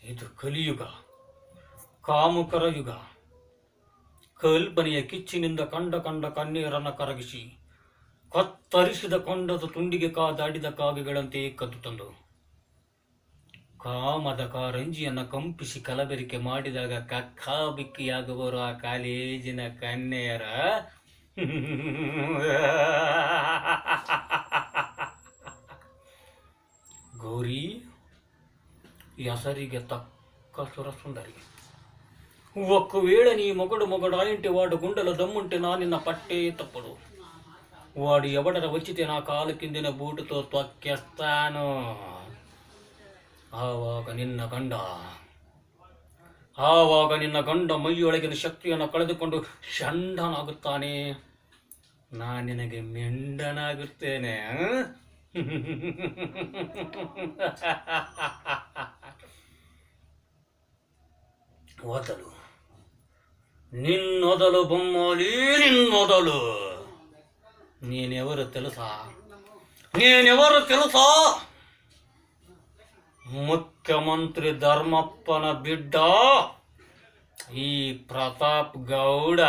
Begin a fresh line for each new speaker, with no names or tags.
ಇದು ಕಲಿಯುಗ, ಕಾಮುಕರ ಯುಗ. ಕಲ್ಪನೆಯ ಕಿಚ್ಚಿನಿಂದ ಕಂಡ ಕಣ್ಣೀರನ್ನು ಕರಗಿಸಿ ಕತ್ತರಿಸಿದ ಕೊಂಡದ ತುಂಡಿಗೆ ಕಾದಾಡಿದ ಕಾಗೆಗಳಂತೆ ಕದ್ದು ತಂದು ಕಾಮದ ಕಾರಂಜಿಯನ್ನು ಕಂಪಿಸಿ ಕಲಬೆರಿಕೆ ಮಾಡಿದಾಗ ಕಕ್ಕಾಬಿಕ್ಕಿಯಾಗುವರು ಆ ಕಾಲೇಜಿನ ಕನ್ಯೆಯರ ಗೌರಿ ಹೆಸರಿಗೆ ತಕ್ಕ ಸುರಸುಂದರಿ. ఒక్క వేళ నీ మొగడు ఆయింటి వాడు గుండెల దమ్ముంటే నా నిన్న పట్టే తప్పుడు. వాడు ఎవడర వచ్చితే నా కాలు కిందిన బూటుతో తొక్కేస్తాను. ಆವಾಗ ನಿನ್ನ ಗಂಡ ಮೈಯೊಳಗಿನ ಶಕ್ತಿಯನ್ನು ಕಳೆದುಕೊಂಡು ಷಂಡನಾಗುತ್ತಾನೆ. ನಾನು ನಿನಗೆ ಮೆಂಡನಾಗುತ್ತೇನೆ. ಓದಲು ನಿನ್ನೊದಲು ಬೊಮ್ಮಲಿ, ನಿನ್ನೊದಲು. ನೀನೆವರು తెలుಸ? ಮುಖ್ಯಮಂತ್ರಿ ಧರ್ಮಪ್ಪನ ಬಿಡ್ಡ ಈ ಪ್ರತಾಪ್ ಗೌಡ.